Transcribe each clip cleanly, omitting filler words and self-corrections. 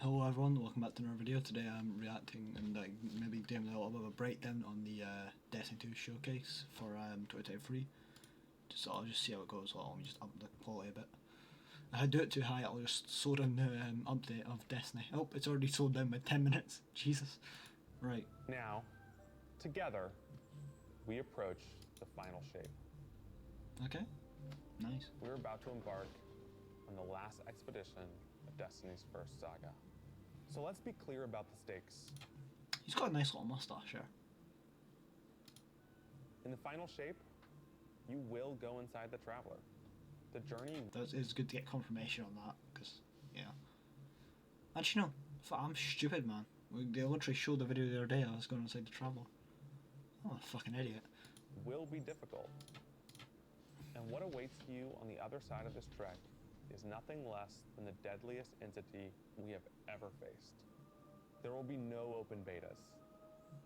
Hello everyone, welcome back to another video. Today I'm reacting and maybe doing a little bit of a breakdown on the Destiny 2 showcase for 2023. So I'll just see how it goes. Well, let me just up the quality a bit. If I do it too high, I'll just slow down the update of Destiny. Oh, it's already slowed down by 10 minutes. Jesus. Right. Now, together, we approach the final shape. Okay. Nice. We're about to embark on the last expedition of Destiny's first saga. So let's be clear about the stakes. He's got a nice little mustache here. In the final shape, you will go inside the Traveler. The journey... It's good to get confirmation on that, because, yeah. Actually, no. I'm stupid, man. They literally showed the video the other day I was going inside the Traveler. I'm a fucking idiot. Will be difficult. And what awaits you on the other side of this trek is nothing less than the deadliest entity we have ever faced. There will be no open betas.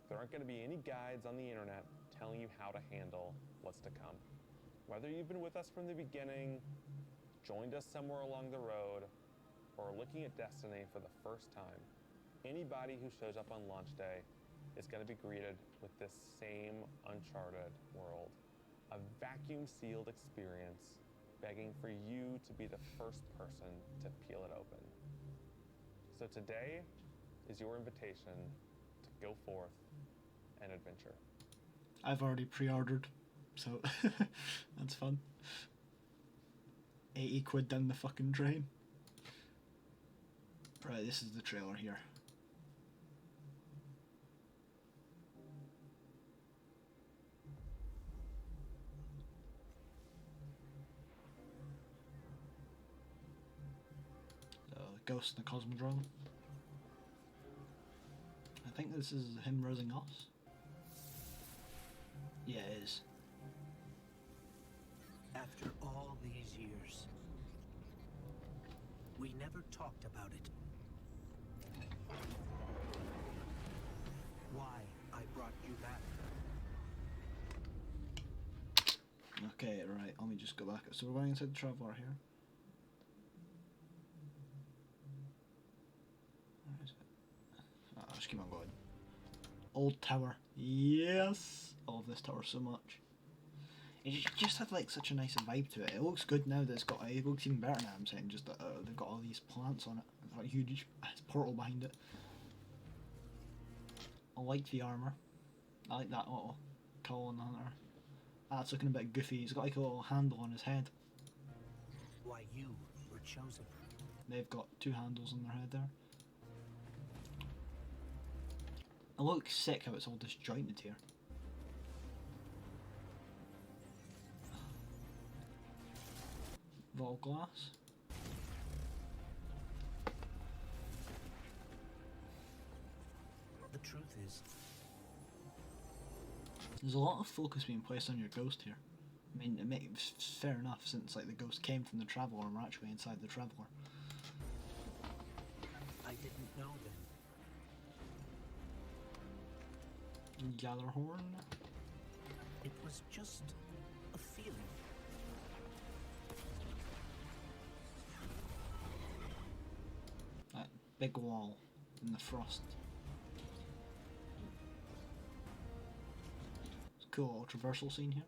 There aren't going to be any guides on the internet telling you how to handle what's to come. Whether you've been with us from the beginning, joined us somewhere along the road, or are looking at Destiny for the first time, anybody who shows up on launch day is going to be greeted with this same uncharted world. A vacuum-sealed experience begging for you to be the first person to peel it open. So today is your invitation to go forth and adventure. I've already pre-ordered, so that's fun. 80 quid down the fucking drain. Right, this is the trailer here. Ghost in the Cosmodrome. I think this is him rousing us. Yeah, it is. After all these years, we never talked about it. Why I brought you back. Okay, right, let me just go back. So we're going inside the Traveler here. Just keep on going. Old tower. Yes! I love this tower so much. It just had like such a nice vibe to it. It looks good now that it's got, it looks even better now, I'm saying, just that they've got all these plants on it. It's got a huge portal behind it. I like the armour. I like that little cowl on the hunter. That's looking a bit goofy. He's got like a little handle on his head. Why you were chosen. They've got two handles on their head there. It looks sick how it's all disjointed here. Vault glass. The truth is, there's a lot of focus being placed on your ghost here. I mean, it makes fair enough since like the ghost came from the Traveler and we're actually inside the Traveler. I didn't know then. Gjallarhorn. It was just a feeling. That big wall in the frost. It's a cool little traversal scene here.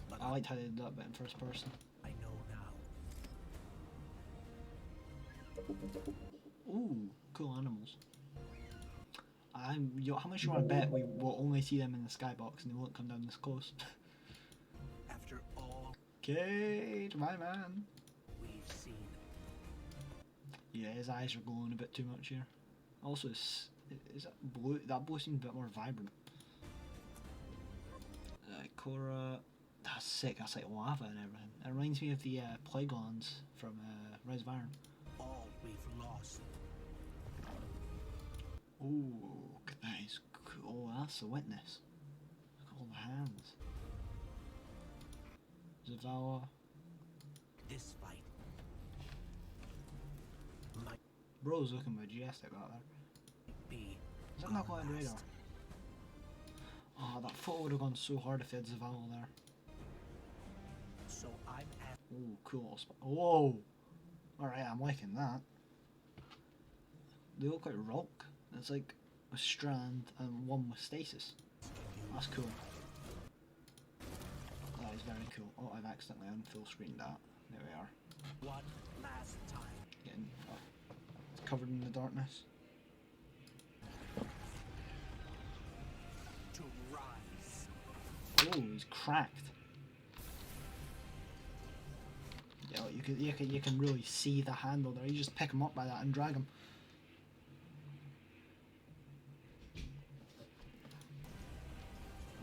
But I liked how they did that bit in first person. I know now. Ooh, cool animals. How much you want to bet we will only see them in the skybox and they won't come down this close? After all Cage, my man. we've seen. Yeah, his eyes are glowing a bit too much here. Also, is that blue? That blue seems a bit more vibrant. Cora, that's sick. That's like lava and everything. It reminds me of the Plaguelands from Rise of Iron. All we've lost. Ooh, that is cool. That's a witness. Look at all the hands. Zavala. This fight. Might Bro's looking majestic out there. be. Is that not quite radar? Oh, that photo would have gone so hard if they had Zavala there. So I'm at. Oh, cool. Whoa! Alright, I'm liking that. They look like rock. It's like a strand and one with stasis. That's cool. That is very cool. Oh, I've accidentally unfull screened that. There we are. One last time. Getting covered in the darkness. To rise. Oh, he's cracked. Yeah, you can really see the handle there. You just pick him up by that and drag him.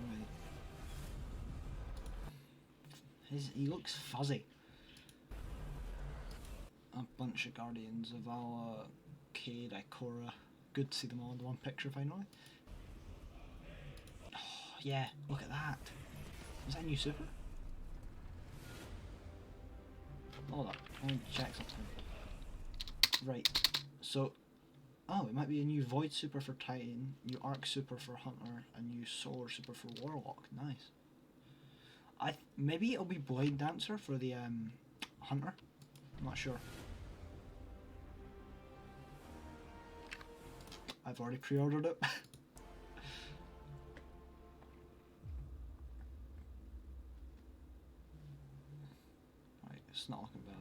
Right. He looks fuzzy. A bunch of Guardians of Vala, Cade, Ikora. Good to see them all in one picture finally. Oh, yeah, look at that. Is that a new super? Hold up, let me check something. Right, so... Oh, it might be a new Void super for Titan, new Arc super for Hunter, and new Solar super for Warlock. Nice. Maybe it'll be Blade Dancer for the Hunter. I'm not sure. I've already pre-ordered it. Right, it's not looking bad.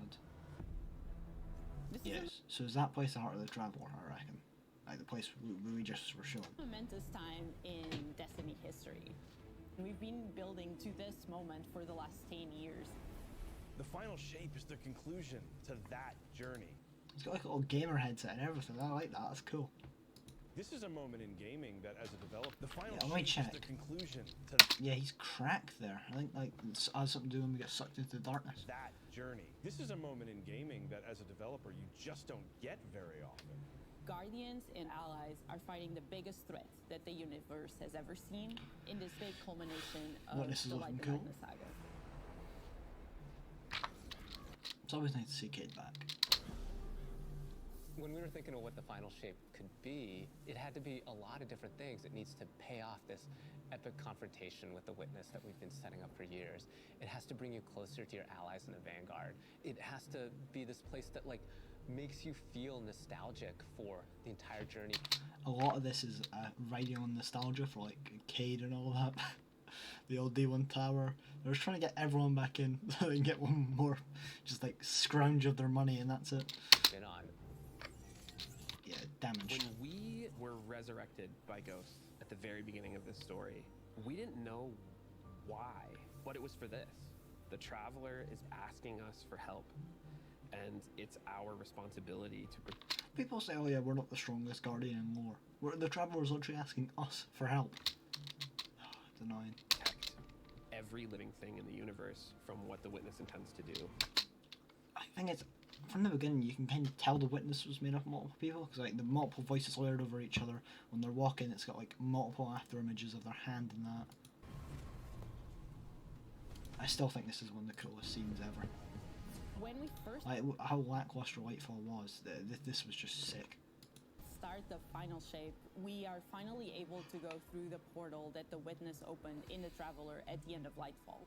Yes, so is that place the Heart of the Traveler, I reckon? Like the place we just were shown. Momentous time in Destiny history. We've been building to this moment for the last 10 years. The final shape is the conclusion to that journey. It's got like a little gamer headset and everything. I like that. That's cool. This is a moment in gaming that, as a developer, the final Yeah, let me shape check. is the conclusion to Yeah, he's cracked there. I think like it has something to do when we get sucked into the darkness. that journey. This is a moment in gaming that, as a developer, you just don't get very often. Guardians and allies are fighting the biggest threat that the universe has ever seen in this big culmination of Witness is the Light looking and cool. Darkness saga. It's always nice to see Cade back. When we were thinking of what the final shape could be, it had to be a lot of different things. It needs to pay off this epic confrontation with the Witness that we've been setting up for years. It has to bring you closer to your allies in the Vanguard. It has to be this place that like makes you feel nostalgic for the entire journey. A lot of this is riding on nostalgia for like Cade and all that. The old D1 tower. They're just trying to get everyone back in so they can get one more just like scrounge of their money and that's it. Been on. Yeah, damage. When we were resurrected by ghosts at the very beginning of this story, we didn't know why, but it was for this. The Traveler is asking us for help, and it's our responsibility to People say, oh yeah, we're not the strongest Guardian in lore. The Traveler's literally asking us for help. It's annoying. protect every living thing in the universe from what the Witness intends to do. I think it's from the beginning you can kind of tell the Witness was made up of multiple people because like the multiple voices layered over each other. When they're walking, it's got like multiple after images of their hand and that. I still think this is one of the coolest scenes ever. When we first Like how lackluster Lightfall was, this was just sick. start the final shape, we are finally able to go through the portal that the Witness opened in the Traveler at the end of Lightfall.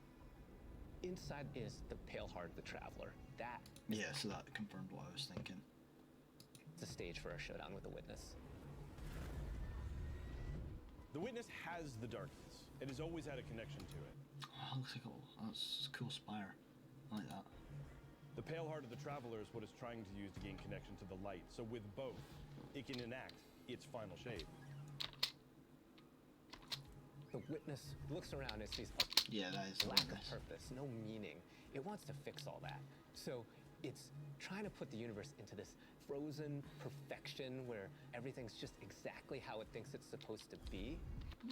Inside is the Pale Heart of the Traveler. That Yeah, so that confirmed what I was thinking. is the stage for our showdown with the Witness. The Witness has the darkness. It has always had a connection to it. Oh, looks like that's a cool spire. I like that. The Pale Heart of the Traveler is what it's trying to use to gain connection to the light. So with both, it can enact its final shape. The Witness looks around and sees a Yeah, that is the lack of Witness. purpose, no meaning. It wants to fix all that. So it's trying to put the universe into this frozen perfection where everything's just exactly how it thinks it's supposed to be.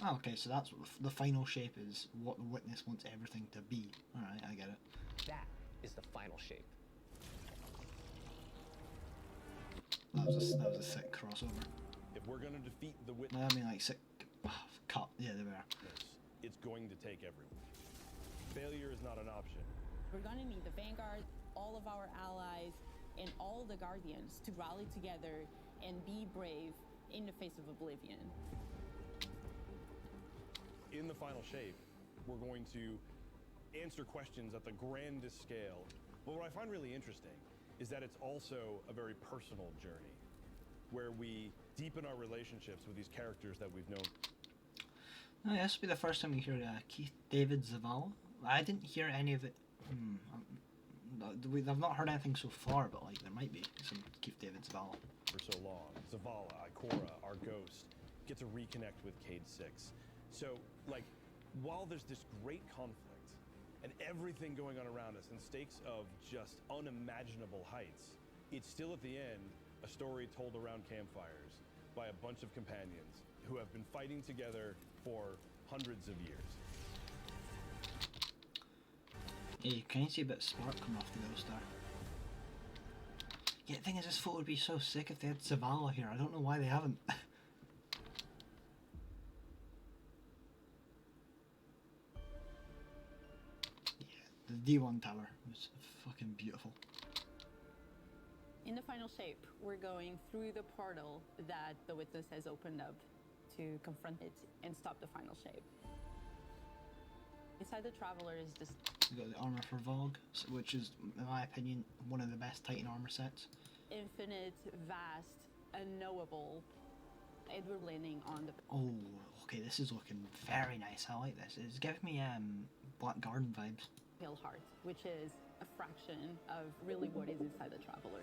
Oh, okay, so that's what the final shape is. What the Witness wants everything to be. All right, I get it. That is the final shape. That was a sick crossover. If we're going to defeat the No, Witness, I mean like sick cut. Yeah, there we are. it's going to take everyone. Failure is not an option. We're gonna need the Vanguard, all of our allies, and all the Guardians to rally together and be brave in the face of Oblivion. In the final shape, we're going to answer questions at the grandest scale, But what I find really interesting is that it's also a very personal journey where we deepen our relationships with these characters that we've known. Oh, yeah, this will be the first time we hear Keith David Zavala. I didn't hear any of it. I've not heard anything so far, but like there might be some Keith David Zavala. For so long, Zavala, Ikora, our ghost, get to reconnect with Cade 6. So, like, while there's this great conflict and everything going on around us and stakes of just unimaginable heights, it's still at the end a story told around campfires by a bunch of companions who have been fighting together for hundreds of years. Hey, can you see a bit of spark coming off the ghost there? Yeah, the thing is, this photo would be so sick if they had Zavala here. I don't know why they haven't. Yeah, the D1 tower was fucking beautiful. In the final shape, we're going through the portal that the witness has opened up to confront it and stop the final shape. Inside the Traveler is just We got the armor for Vogue, which is, in my opinion, one of the best Titan armor sets. infinite, vast, unknowable. Edward landing on the Oh, okay, this is looking very nice. I like this. It's giving me Black Garden vibes. Pale Heart, which is a fraction of really what is inside the Traveler.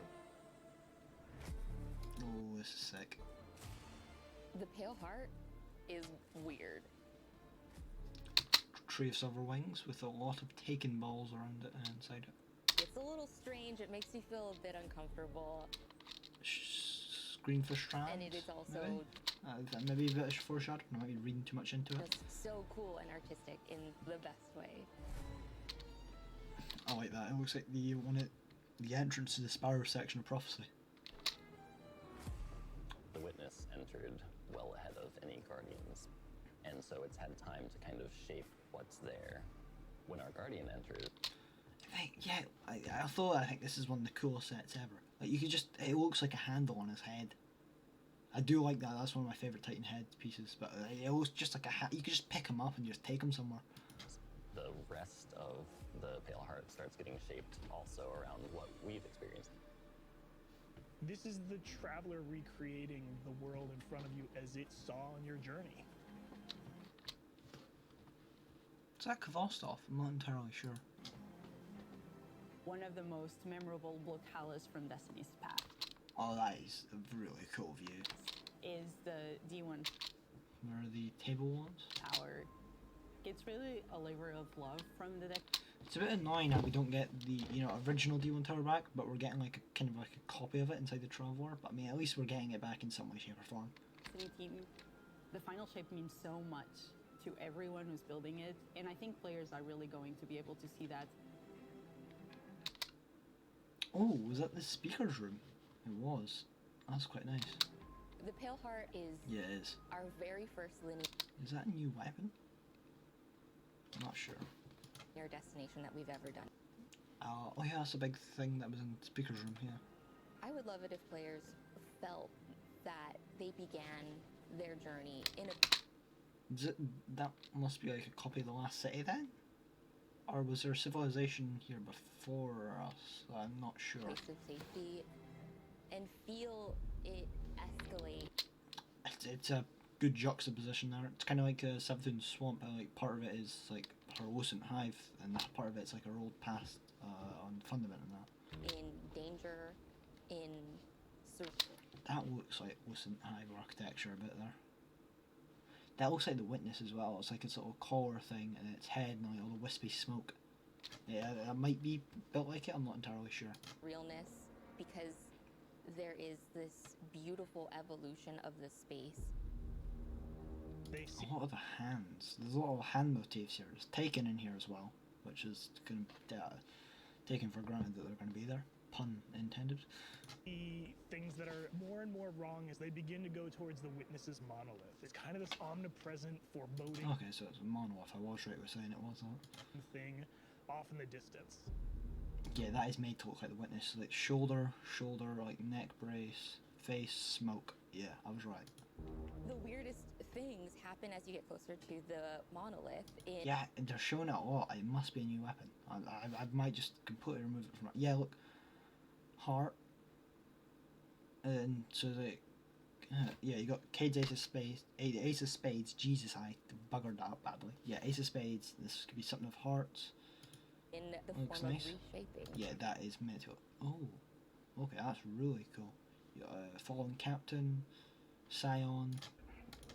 Oh, this is sick. The Pale Heart is weird. Tree of Silver Wings with a lot of taken balls around it and inside it. It's a little strange. It makes you feel a bit uncomfortable. Screenfish strands. And it is also maybe a bit of foreshadowing. I might be reading too much into it. just so cool and artistic in the best way. I like that. It looks like the entrance to the Sparrow section of Prophecy. The Witness entered well ahead of any Guardians, and so it's had time to kind of shape what's there. When our Guardian entered, I think this is one of the coolest sets ever. Like you could just, it looks like a handle on his head. I do like that. That's one of my favorite Titan head pieces. But it looks just like a hat. You could just pick him up and just take him somewhere. the rest of the Pale Heart starts getting shaped also around what we've experienced. This is the Traveler recreating the world in front of you as it saw on your journey. Is that Kvostov? I'm not entirely sure. One of the most memorable Bloodhalas from Destiny's Path Oh, that is a really cool view. is the D1 Where are the table ones? tower. It's really a labor of love from the deck. It's a bit annoying that we don't get the original D1 tower back, but we're getting like a kind of like a copy of it inside the Traveler. But I mean, at least we're getting it back in some way, shape, or form. Team. The final shape means so much to everyone who's building it, and I think players are really going to be able to see that. Oh, was that the speaker's room? It was. That's quite nice. The Pale Heart is Yeah, it is. our very first linear Is that a new weapon? I'm not sure. destination that we've ever done. Oh yeah, that's a big thing that was in the speaker's room, yeah. I would love it if players felt that they began their journey in a That must be like a copy of the Last City then? Or was there a civilization here before us? I'm not sure. place of safety and feel it escalate. It's a good juxtaposition there. It's kind of like a Savathun Swamp. Like part of it is like her Lucent Hive, and that part of it's like her old past on Fundament and that. In danger, in That looks like Lucent Hive architecture a bit there. That looks like the Witness as well. It's like a sort of collar thing and its head and like all the wispy smoke. Yeah, that might be built like it. I'm not entirely sure. realness, because there is this beautiful evolution of the space. They see A lot of the hands. There's a lot of hand motifs here. There's Taken in here as well, which is going to taken for granted that they're going to be there. Pun intended. things that are more and more wrong as they begin to go towards the Witness's monolith. It's kind of this omnipresent, foreboding Okay, so it's a monolith. I was right with saying it was that. thing off in the distance. Yeah, that is made to look like the Witness. Like shoulder, like neck brace, face, smoke. Yeah, I was right. The weirdest things happen as you get closer to the monolith. Yeah, and they're showing it a lot. It must be a new weapon. I might just completely remove it from it. Yeah, look. Heart. And so yeah, you got Cade's Ace of Spades. Ace of Spades. Jesus, I buggered that up badly. Yeah, Ace of Spades. This could be something of hearts. In the Looks form nice. of reshaping. Yeah, that is metal. Oh, okay, that's really cool. You got Fallen Captain, Scion,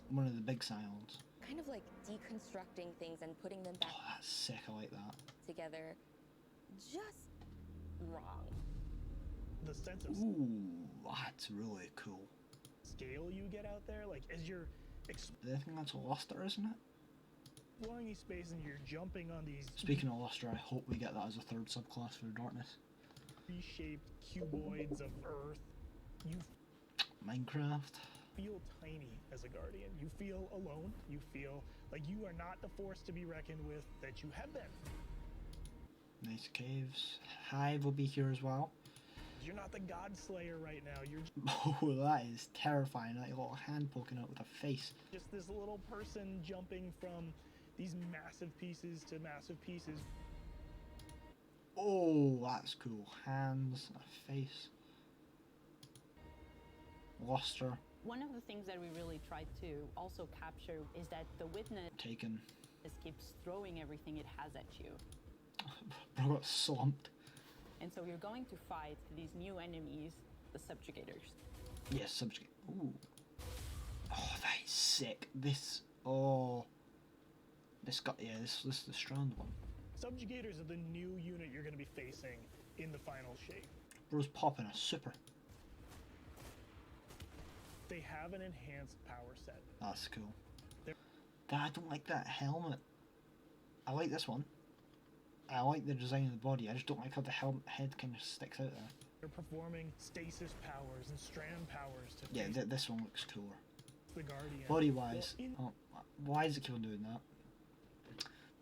one of the big Scions. Kind of like deconstructing things and putting them back Oh, that's sick. I like that. together. Just wrong. The sense of Ooh, that's really cool. scale you get out there, like as you're I think that's a Luster, isn't it? exploring these spaces and you're jumping on these Speaking of Luster, I hope we get that as a third subclass for Darkness. reshaped cuboids of Earth, you Minecraft. feel tiny as a Guardian. You feel alone. You feel like you are not the force to be reckoned with that you have been. Nice caves. Hive will be here as well. You're not the God Slayer right now. You're Oh, that is terrifying. That little hand poking out with a face. just this little person jumping from these massive pieces to massive pieces. Oh, that's cool. Hands, a face. Luster. One of the things that we really tried to also capture is that the witness Taken. keeps throwing everything it has at you. Bro got slumped. And so you're going to fight these new enemies, the subjugators. Yes, subject. Ooh. Oh, that is sick. This. Oh. This got. Yeah, this is the strand one. Subjugators are the new unit you're going to be facing in the final shape. Bro's popping a super. They have an enhanced power set. That's cool. They're- I don't like that helmet. I like this one. I like the design of the body. I just don't like how the head kind of sticks out there. They're performing stasis powers and strand powers to Yeah, face this one looks cooler. the Guardian. Body wise, Well, why does it keep on doing that?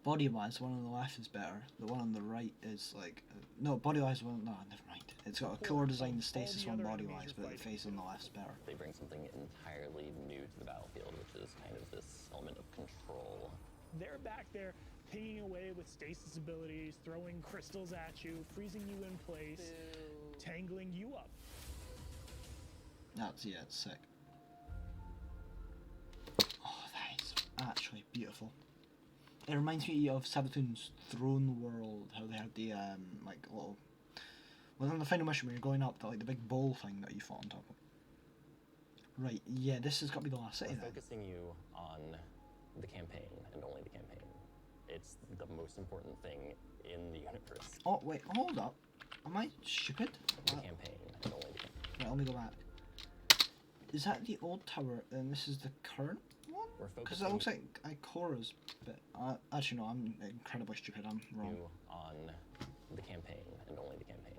Body wise, the one on the left is better. The one on the right is like no. Body wise, one no, never mind. It's got a cooler design than stasis one body wise, but the face on the left's better. They bring something entirely new to the battlefield, which is kind of this element of control. They're back there pinging away with stasis abilities, throwing crystals at you, freezing you in place, tangling you up. That's it's sick. Oh, that is actually beautiful. It reminds me of Sabaton's Throne World, how they had the like little. Well, on the final mission where you're going up to like the big bowl thing that you fought on top of. Right, yeah, this has got to be the last city We're then. focusing you on the campaign and only the campaign. It's the most important thing in the universe. Oh wait, hold up. Am I stupid? The campaign and only the campaign. Right, let me go back. Is that the old tower and this is the current one? We're Because focusing that looks like Ikora's bit. Actually no, I'm incredibly stupid. I'm wrong. you on the campaign and only the campaign.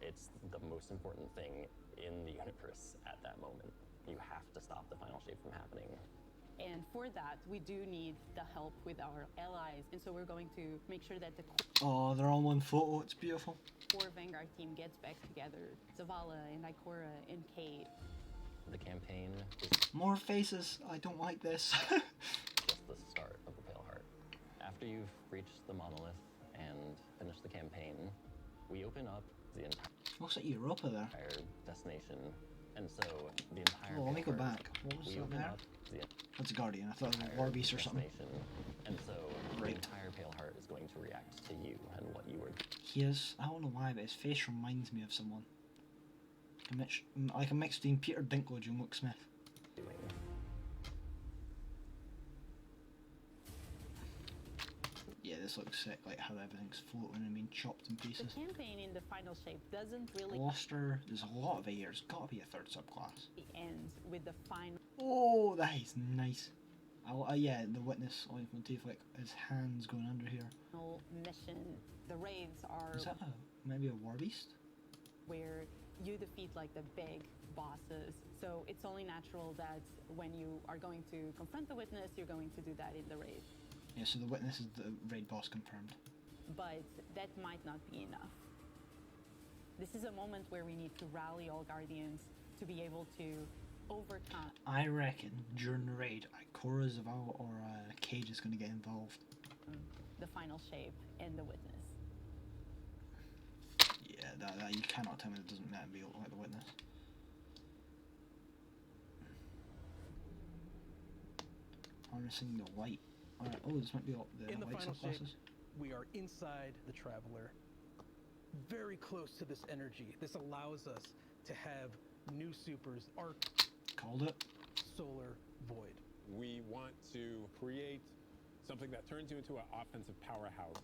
It's the most important thing in the universe at that moment. You have to stop the final shape from happening. And for that, we do need the help with our allies. And so we're going to make sure that the Oh, they're all one photo. It's beautiful. core Vanguard team gets back together. Zavala and Ikora and Cade. The campaign is More faces. I don't like this. just the start of the Pale Heart. After you've reached the monolith and finished the campaign, we open up the Looks like Europa there. entire destination. And so the entire Oh, let me go Pale Heart, back. What was we that open there? up the That's a Guardian. I thought it was a entire War Beast or something. destination. And so Right. the entire Pale Heart is going to react to you and what you were He is. I don't know why, but his face reminds me of someone. Like a mix between Peter Dinklage and Luke Smith. doing. Yeah, this looks sick. Like how everything's floating and being chopped in The pieces. campaign in the final shape doesn't really Luster. There's a lot of A here. There's got to be a third subclass. end with the final Oh, that is nice. Yeah, the witness motif, like his hands going under here. mission. The raids are Is that maybe a War Beast? where you defeat like the big bosses. So it's only natural that when you are going to confront the witness, you're going to do that in the raid. Yeah, so the witness is the raid boss confirmed. But that might not be enough. This is a moment where we need to rally all Guardians to be able to over time. I reckon during the raid, Ikora, Zavala, or Cage is going to get involved. The final shape and the witness. Yeah, that you cannot tell me it doesn't matter be like the witness. Harnessing the light. Alright, oh, this might be all the In the light final shape, subclasses. we are inside the Traveler, very close to this energy. This allows us to have new supers, Arc, Called it. Solar, Void. We want to create something that turns you into an offensive powerhouse,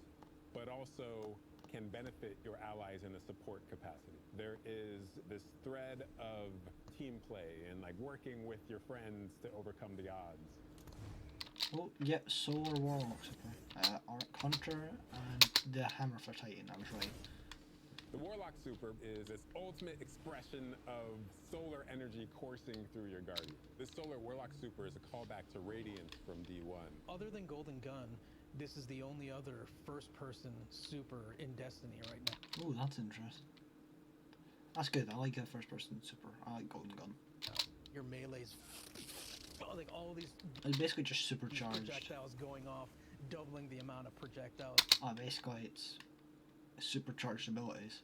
but also can benefit your allies in a support capacity. There is this thread of team play and like working with your friends to overcome the odds. Oh, yep, Solar Warlock Super. Arc Hunter and the Hammer for Titan, I was right. The Warlock Super is its ultimate expression of solar energy coursing through your Guardian. This Solar Warlock Super is a callback to Radiant from D1. Other than Golden Gun, this is the only other first-person super in Destiny right now. Oh, that's interesting. That's good, I like a first person super. I like Golden Gun. Your melee's like all these It's basically just supercharged. projectiles going off, doubling the amount of projectiles. Basically it's supercharged abilities.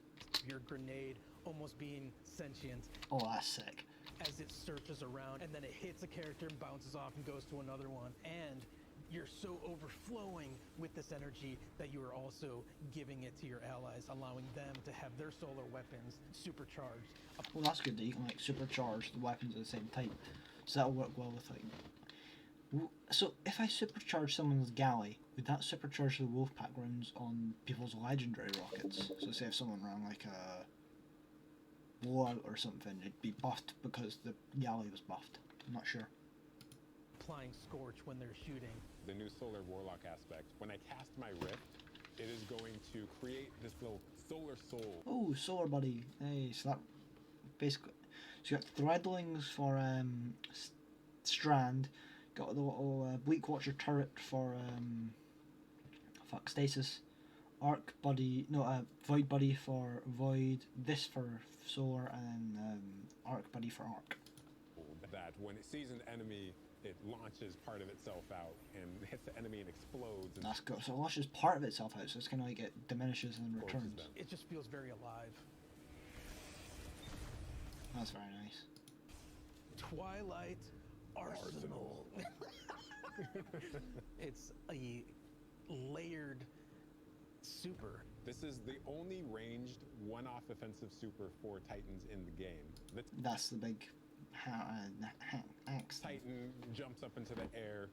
Your grenade almost being sentient Oh, that's sick. as it searches around, and then it hits a character and bounces off and goes to another one. And you're so overflowing with this energy that you are also giving it to your allies, allowing them to have their solar weapons supercharged. Well, that's good that you can like supercharge the weapons at the same time. So that'll work well with like. So if I supercharge someone's galley, would that supercharge the Wolfpack rounds on people's legendary rockets? So say if someone ran like a blowout or something, it'd be buffed because the galley was buffed. I'm not sure. Applying Scorch when they're shooting. The new Solar Warlock aspect, when I cast my Rift, it is going to create this little solar soul. Oh, Solar Buddy. Hey, so that basically. So you got Threadlings for Strand. Got the little Bleak Watcher turret for Stasis. Arc Buddy, no, Void Buddy for Void. This for Solar, and then Arc Buddy for Arc. That when it sees an enemy, it launches part of itself out and hits the enemy and explodes. And That's good. So it launches part of itself out, so it's kind of like it diminishes and returns. It just feels very alive. That's very nice. Twilight Arsenal. It's a layered super. This is the only ranged one-off offensive super for Titans in the game. That's the big axe. Titan jumps up into the air,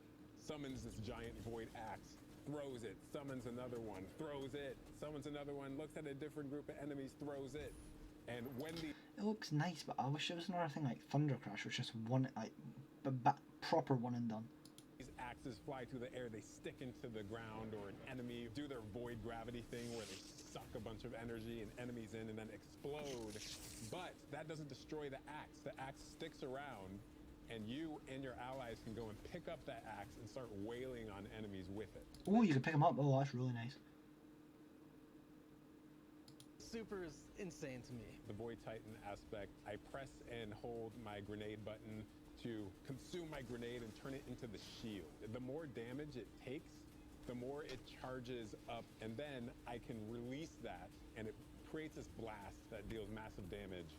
summons this giant void axe, throws it, summons another one, throws it, summons another one, looks at a different group of enemies, throws it. And when the... It looks nice, but I wish there was another thing like Thunder Crash, which is just one, like, proper one and done. These axes fly through the air, they stick into the ground, or an enemy do their void gravity thing where they suck a bunch of energy and enemies in and then explode. But that doesn't destroy the axe. The axe sticks around, and you and your allies can go and pick up that axe and start wailing on enemies with it. Oh, you can pick them up. Oh, that's really nice. Super is insane to me. The Void Titan aspect, I press and hold my grenade button to consume my grenade and turn it into the shield. The more damage it takes, the more it charges up, and then I can release that, and it creates this blast that deals massive damage.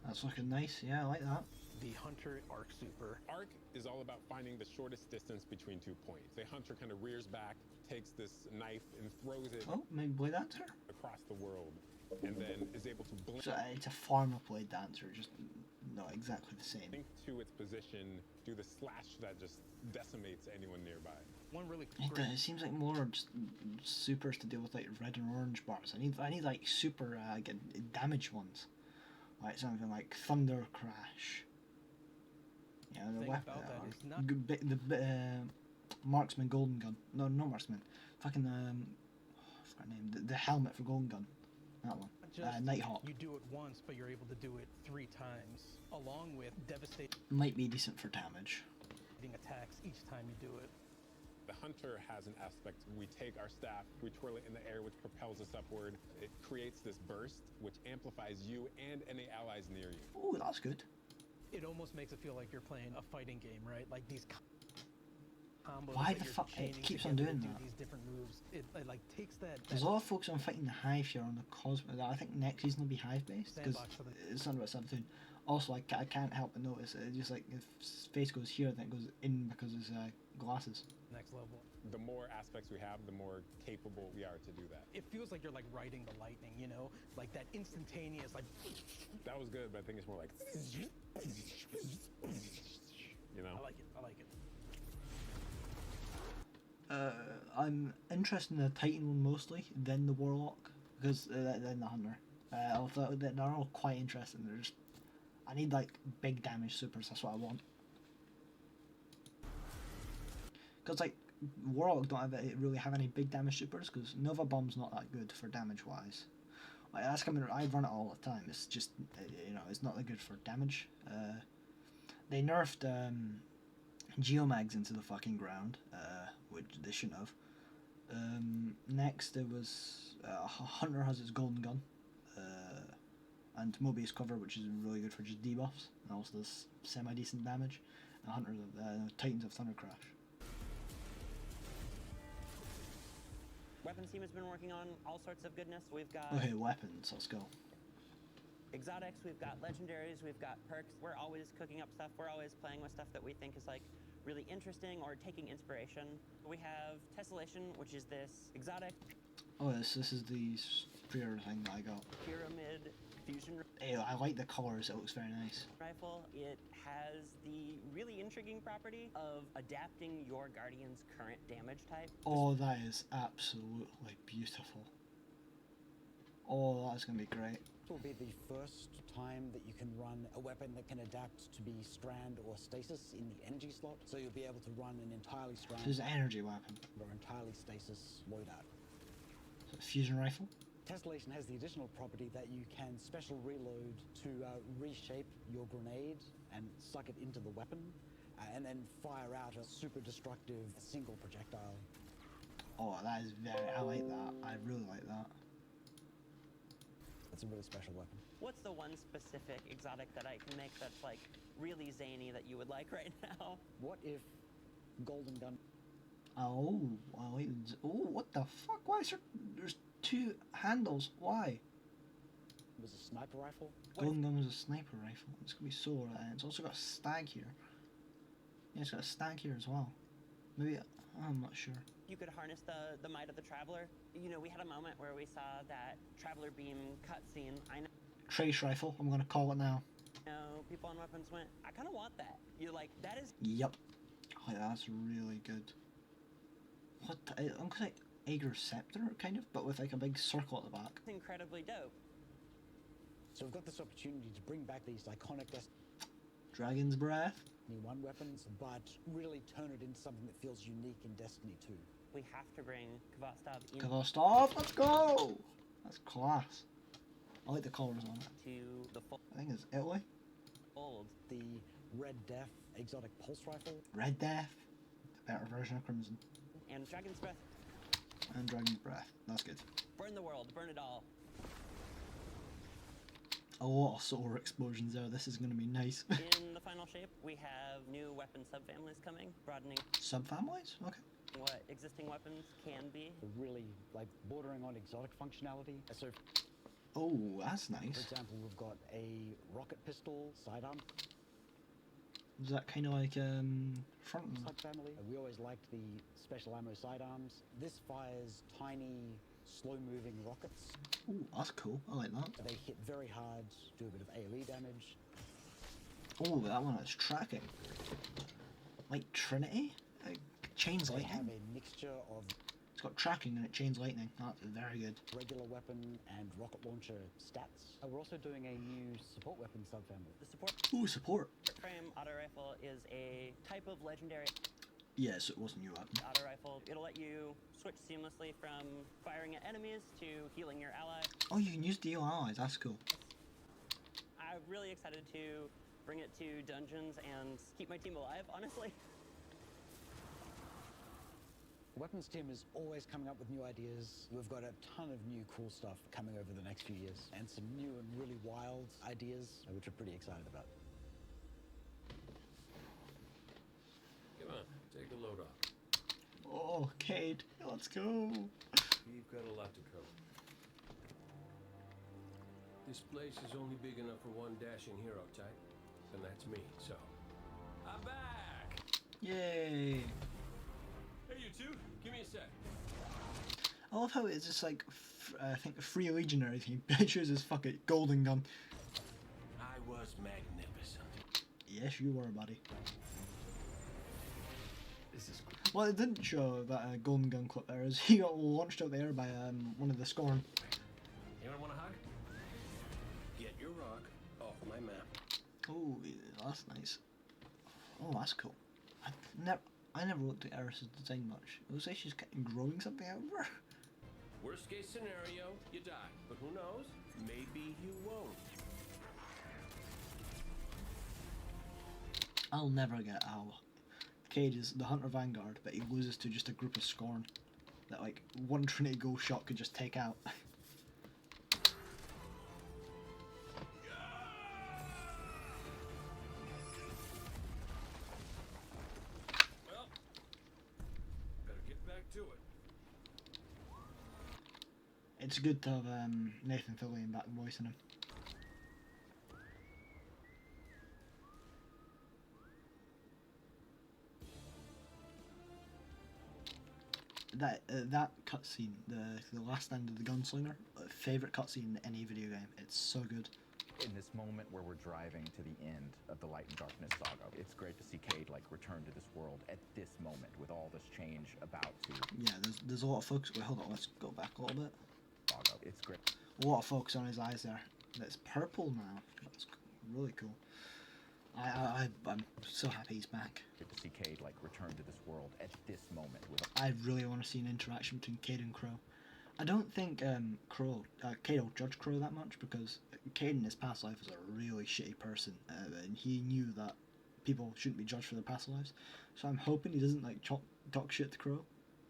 That's looking nice. Yeah, I like that. The Hunter Arc Super. Arc is all about finding the shortest distance between 2 points. The Hunter kind of rears back, takes this knife, and throws it maybe Blade Dancer? across the world, and then is able to blink. So it's a farmer Blade Dancer, just not exactly the same. Think to its position, do the slash that just decimates anyone nearby. One really It seems like more just supers to deal with like red and orange bars. I need like super damage ones, like something like Thunder Crash. Yeah, the thing weapon, about that is not Marksman Golden Gun. No, not Marksman. Fucking I forgot the name. The helmet for Golden Gun. That one. just Nighthawk. you do it once, but you're able to do it 3 times, along with devastating Might be decent for damage. attacks each time you do it. The Hunter has an aspect. We take our staff, we twirl it in the air, which propels us upward. It creates this burst, which amplifies you and any allies near you. Oh, that's good. It almost makes it feel like you're playing a fighting game, right? Like these combos. Why that the you're fuck it chaining keeps on together to doing do that? These different moves. It like takes that. There's a lot of focus on fighting the hive here on the Cosmo. I think next season will be hive based because Sandbox for the- it's not about something. Also, I can't help but notice it. Just like if space goes here, then it goes in because it's glasses. next level. The more aspects we have, the more capable we are to do that. It feels like you're like riding the lightning, you know, like that instantaneous, like. That was good, but I think it's more like, you know? I like it. I like it. I'm interested in the Titan one mostly, then the Warlock, because then the Hunter. Although they're all quite interesting. They're just, I need like big damage supers. That's what I want. Because like Warlock don't really have any big damage supers because Nova Bomb's not that good for damage wise. Like that's coming. I run it all the time. It's just you know it's not that good for damage. They nerfed Geomags into the fucking ground, which they shouldn't have. Next there was Hunter has his golden gun, and Mobius cover, which is really good for just debuffs and also does semi decent damage. And Hunter Titans of Thunder Crash. Weapons team has been working on all sorts of goodness. We've got Okay, weapons. Let's go. exotics, we've got legendaries, we've got perks. We're always cooking up stuff. We're always playing with stuff that we think is like really interesting or taking inspiration. We have Tessellation, which is this exotic Oh, this is the spear thing that I got. pyramid fusion Hey, I like the colours. It looks very nice. rifle. It has the really intriguing property of adapting your guardian's current damage type. Oh, that is absolutely beautiful. Oh, that's gonna be great. This will be the first time that you can run a weapon that can adapt to be strand or stasis in the energy slot. So you'll be able to run an entirely strand This is an energy weapon. or entirely stasis loadout. So fusion rifle. Tessellation has the additional property that you can special reload to reshape your grenade and suck it into the weapon and then fire out a super destructive single projectile. Oh, that is very. I like that. I really like that. It's a really special weapon. What's the one specific exotic that I can make that's like really zany that you would like right now? What if Golden Gun? Oh, I like. Oh, what the fuck? Why is there's two handles? Why? Was a sniper rifle? Golden Gun was a sniper rifle. It's gonna be so rad. It's also got a stag here. Yeah, it's got a stag here as well. Maybe I'm not sure. You could harness the might of the Traveler. You know, we had a moment where we saw that Traveler beam cutscene. I Trace rifle. I'm gonna call it now. know people on weapons went, I kind of want that. You're like, that is Yep. Oh, yeah, that's really good. What? I'm gonna say Aegir Scepter, kind of, but with like a big circle at the back. incredibly dope. So we've got this opportunity to bring back these iconic Dragon's Breath. Destiny 1 weapons, but really turn it into something that feels unique in Destiny 2. We have to bring Kvostov in Kvostov, let's go! That's class. I like the colours on it. to the I think it's Italy. fold. The Red Death exotic pulse rifle. Red Death, the better version of Crimson. And Dragon's Breath. And Dragon's Breath. That's good. Burn the world, burn it all. A lot of solar explosions there. This is going to be nice. In the final shape, we have new weapon subfamilies coming, broadening Subfamilies? Okay. what existing weapons can be. Really, like, bordering on exotic functionality. So, Oh, that's for nice. example, we've got a rocket pistol sidearm Is that kind of like front? subfamily. We always liked the special ammo sidearms. This fires tiny, slow-moving rockets. Oh, that's cool. I like that. They hit very hard, do a bit of AoE damage. Oh, that one is tracking. Like Trinity? Chains They have lightning? a mixture of It's got tracking and it chains lightning. That's very good. regular weapon and rocket launcher stats. We're also doing a new support weapon subfamily. The support Ooh, support. frame auto rifle is a type of legendary Yes, it wasn't you, Adam. auto rifle. It'll let you switch seamlessly from firing at enemies to healing your ally. Oh, you can use DO allies. That's cool. I'm really excited to bring it to dungeons and keep my team alive, honestly. The weapons team is always coming up with new ideas. We've got a ton of new cool stuff coming over the next few years, and some new and really wild ideas, which we're pretty excited about. Take a load off. Oh, Cade, let's go. You've got a lot to cover. This place is only big enough for one dashing hero type, and that's me, so... I'm back! Yay! Hey, you two, give me a sec. I love how it's just like, I think, Free Legionary theme. He chooses fuck it, golden gun. I was magnificent. Yes, you were, buddy. This is cool. Well, it didn't show that golden gun clip there, as he got launched out there by one of the Scorn. Anyone want a hug? Get your rock off my map. Oh, that's nice. Oh, that's cool. I never looked at Eris's design much. It looks like she's growing something out of her. Worst case scenario, you die. But who knows? Maybe you won't. I'll never get how Cade is the Hunter Vanguard, but he loses to just a group of Scorn that like one Trinity Gold shot could just take out. Well, better get back to it. It's good to have Nathan Fillion back voicing him. That cutscene, the last end of the Gunslinger, favorite cutscene in any video game. It's so good. In this moment where we're driving to the end of the Light and Darkness saga, it's great to see Cade like return to this world at this moment with all this change about to. Yeah, there's a lot of focus. Wait, hold on, let's go back a little bit. Saga. It's great. A lot of focus on his eyes there. That's purple now. That's really cool. I'm so happy he's back. Good to see Cade like return to this world at this moment with. I really want to see an interaction between Cade and Crow. I don't think Cade will judge Crow that much because Cade in his past life was a really shitty person, and he knew that people shouldn't be judged for their past lives. So I'm hoping he doesn't like talk shit to Crow,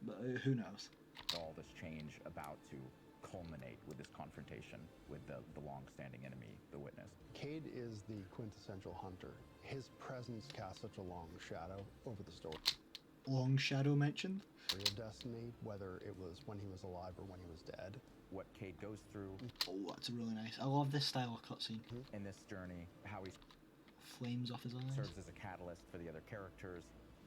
but who knows? All this change about to culminate with this confrontation with the long-standing enemy, the Witness. Cade is the quintessential hunter. His presence casts such a long shadow over the story. Long shadow mentioned? Of Destiny, whether it was when he was alive or when he was dead. What Cade goes through. Oh, that's really nice. I love this style of cutscene. In this journey, how he flames off his eyes. Serves as a catalyst for the other characters.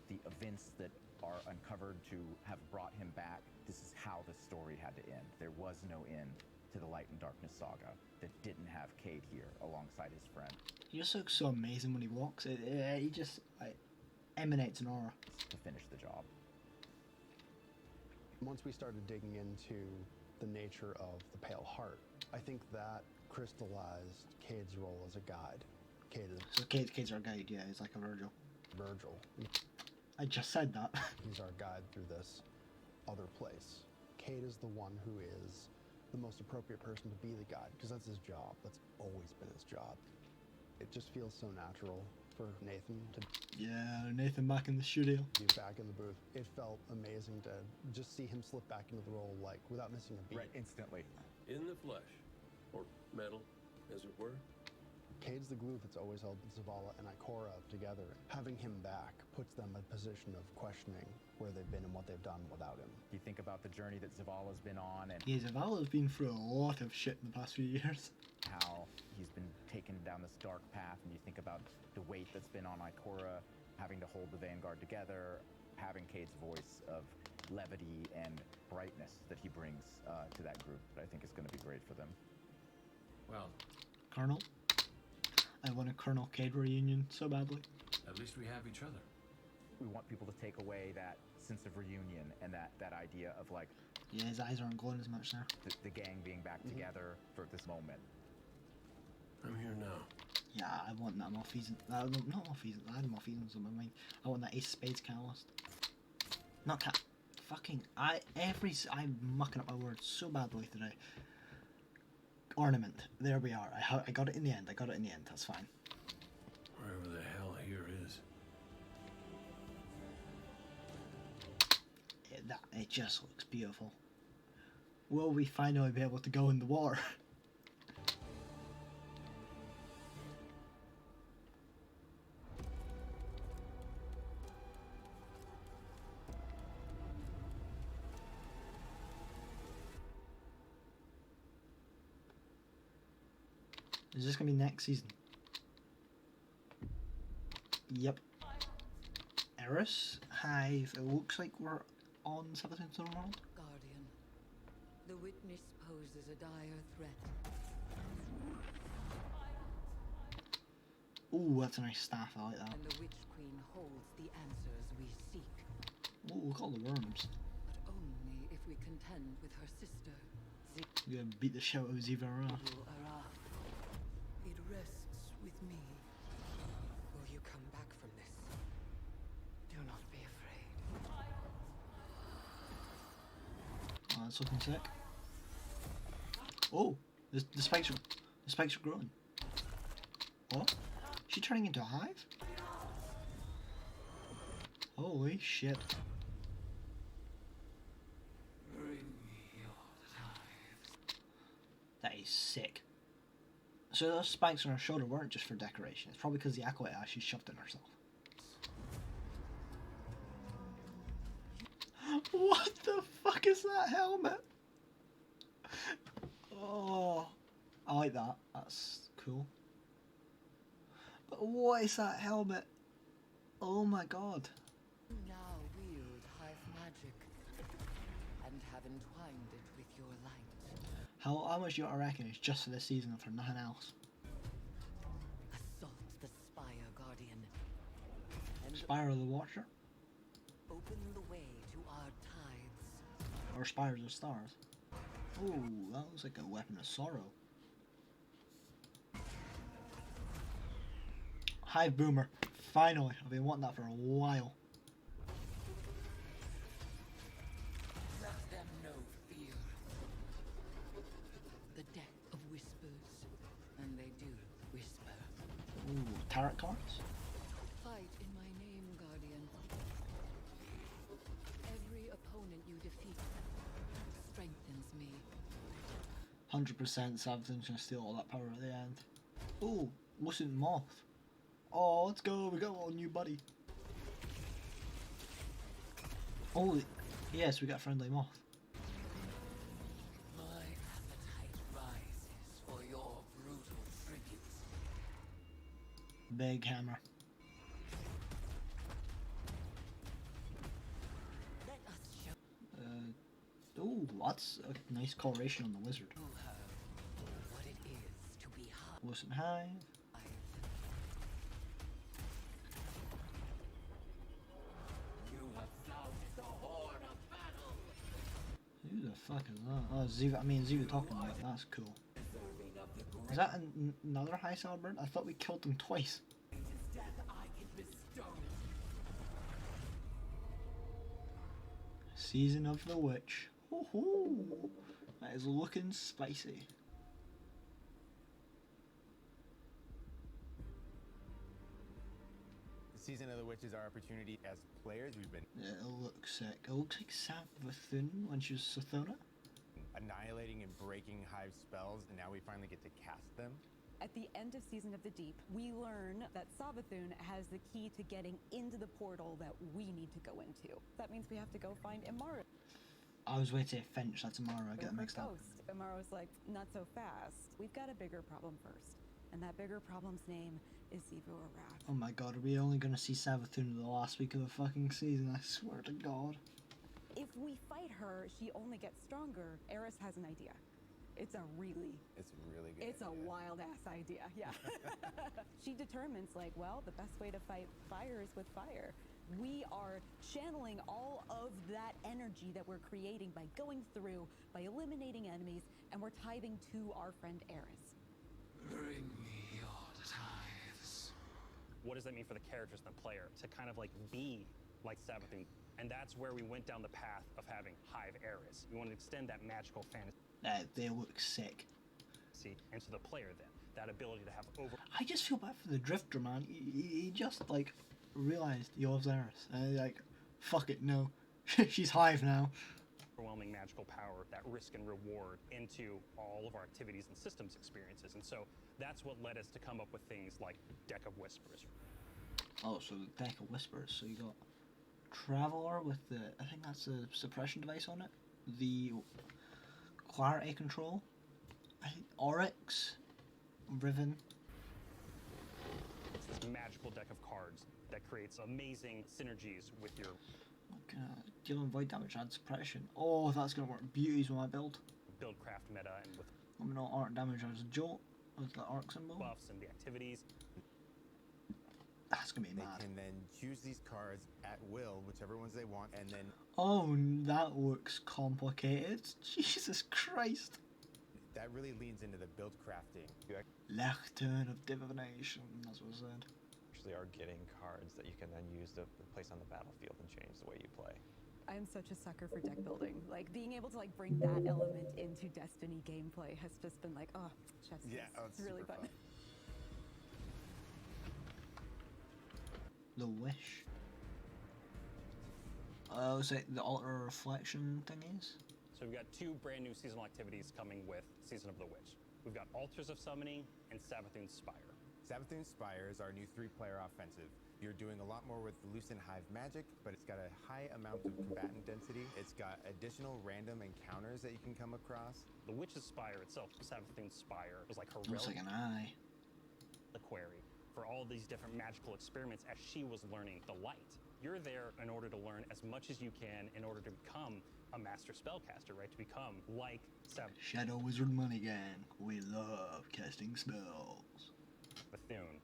The events that are uncovered to have brought him back. This is how the story had to end. There was no end to the Light and Darkness saga that didn't have Cade here alongside his friend. He just looks so amazing when he walks. He just emanates an aura. To finish the job. Once we started digging into the nature of the Pale Heart, I think that crystallized Cade's role as a guide. Cade's our guide, yeah, he's like a Virgil. I just said that. He's our guide through this other place. Cade is the one who is the most appropriate person to be the guide, because that's his job. That's always been his job. It just feels so natural for Nathan to... Yeah, Nathan back in the studio. Be back in the booth. It felt amazing to just see him slip back into the role, like, without missing a beat. Right, instantly. In the flesh, or metal, as it were. Cade's the glue that's always held Zavala and Ikora together. Having him back puts them in a position of questioning where they've been and what they've done without him. You think about the journey that Zavala's been on and... Yeah, Zavala's been through a lot of shit in the past few years. How he's been taken down this dark path, and you think about the weight that's been on Ikora, having to hold the Vanguard together, having Cade's voice of levity and brightness that he brings to that group. I think it's going to be great for them. Well, Colonel? I want a Colonel Cade reunion so badly. At least we have each other. We want people to take away that sense of reunion and that idea of like... Yeah, his eyes aren't glowing as much now. The gang being back together for this moment. I'm here now. Yeah, I want that Malfeasance. Not Malfeasance, I had Malfeasance on my mind. I want that Ace of Spades Catalyst. Not cat. Fucking. I'm mucking up my words so badly today. Ornament. There we are. I got it in the end. That's fine. Wherever the hell here is. It just looks beautiful. Will we finally be able to go in the water? Is this gonna be next season? Yep. Eris, Hive. It looks like we're on 17th World. Guardian, the witness poses a dire threat. Ooh, that's a nice staff. I like that. And the Witch Queen holds the answers we seek. Ooh, look at all the worms. But only if we contend with her sister, You're gonna beat the shit out of Ziva Ra. Araf. It rests with me. Will you come back from this? Do not be afraid. Oh, that's looking sick. Oh, the spikes are growing. What? She turning into a hive? Holy shit. That is sick. So those spikes on her shoulder weren't just for decoration. It's probably because the acolyte actually shoved in herself. What the fuck is that helmet? Oh, I like that. That's cool. But what is that helmet? Oh my god. You now wield hive magic and have entwined it with your light. How much do you reckon is just for this season and for nothing else? Assault the Spire, Guardian. And Spire of the Watcher? open the way to our tides. Or Spires of Stars? Ooh, that looks like a weapon of sorrow. Hive Boomer. Finally. I've been wanting that for a while. Let them know fear. The death of whispers, and they do whisper. Ooh, tarot cards? Fight in my name, Guardian. Every opponent you defeat strengthens me. 100% Savage gonna steal all that power at the end. Ooh, Lucent Moth. Oh, let's go. We got a little new buddy. Oh, yes, we got a friendly moth. My appetite rises for your brutal tribute. Big hammer. Let us show Oh, that's a nice coloration on the wizard. her what it is to be high. Lucent Hive. You have found the horn of battle. Who the fuck is that? Oh, Ziva. I mean, Ziva talking about. That's cool. Is that another high cell bird? I thought we killed them twice. Death I can bestow. Season of the Witch. Woohoo! That is looking spicy. Season of the Witch is our opportunity as players. We've been Yeah, it looks sick. It looks like Savathun when she was Sathona. annihilating and breaking Hive spells, and now we finally get to cast them. At the end of Season of the Deep, we learn that Savathun has the key to getting into the portal that we need to go into. That means we have to go find Imara. I was waiting to say Finch, that's Amara, I get it mixed up. Ghost. Imaro's like, not so fast. We've got a bigger problem first. And that bigger problem's name is Ziva Araf. Oh my god, are we only gonna see Savathun in the last week of the fucking season? I swear to god. If we fight her, she only gets stronger. Eris has an idea. It's a really good It's a wild ass idea, yeah. She determines, like, well, the best way to fight fire is with fire. We are channeling all of that energy that we're creating by going through, by eliminating enemies, and we're tithing to our friend Eris. Bring me your tithes. What does that mean for the characters and the player? To kind of like be like Savathun. And that's where we went down the path of having Hive Eris. We want to extend that magical fantasy. They look sick. And to the player then, that ability to have over... I just feel bad for the Drifter, man. He just, like, realised he loves Eris. And he's like, fuck it, no. She's Hive now. Overwhelming magical power, that risk and reward into all of our activities and systems experiences. And so that's what led us to come up with things like Deck of Whispers. Oh, so the Deck of Whispers. So you got Traveler with the, I think that's a suppression device on it. The Clarity Control. I think Oryx, Riven. It's this magical deck of cards that creates amazing synergies with your Dealing void damage adds suppression. Oh, that's gonna work beauties with my build. build craft meta and with Let me know arc damage as a jolt with the arc symbol. buffs and the activities. That's gonna be mad. They can then choose these cards at will, whichever ones they want, and then Oh, that looks complicated. Jesus Christ. that really leans into the build crafting. You Lectern of Divination, that's what I said. Actually are getting cards that you can then use to place on the battlefield and change the way you play. I'm such a sucker for deck building. Like being able to like bring that element into Destiny gameplay has just been like, oh, chef's kiss. It's really fun. The Wish. Oh, is it the Altar Reflection thingies? So we've got 2 brand new seasonal activities coming with Season of the Witch. We've got Altars of Summoning and Savathun's Spire. Savathun's Spire is our new 3-player offensive. You're doing a lot more with Lucent Hive magic, but it's got a high amount of combatant density. It's got additional random encounters that you can come across. The Witch's Spire itself, Savathun's Spire, was like her Looks like an eye. the quarry for all these different magical experiments as she was learning the light. You're there in order to learn as much as you can in order to become a master spellcaster, right? To become like Shadow Wizard Money Gang. We love casting spells. Bethune.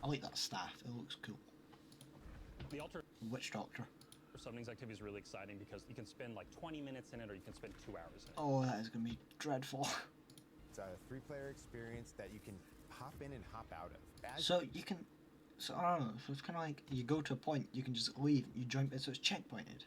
I like that staff. It looks cool. The Altar Witch Doctor. Summonings activity is really exciting because you can spend like 20 minutes in it or you can spend 2 hours in it. Oh, that is going to be dreadful. It's a 3-player experience that you can hop in and hop out of. So you can, so I don't know, so it's kind of like you go to a point, you can just leave, you jump in, so it's checkpointed.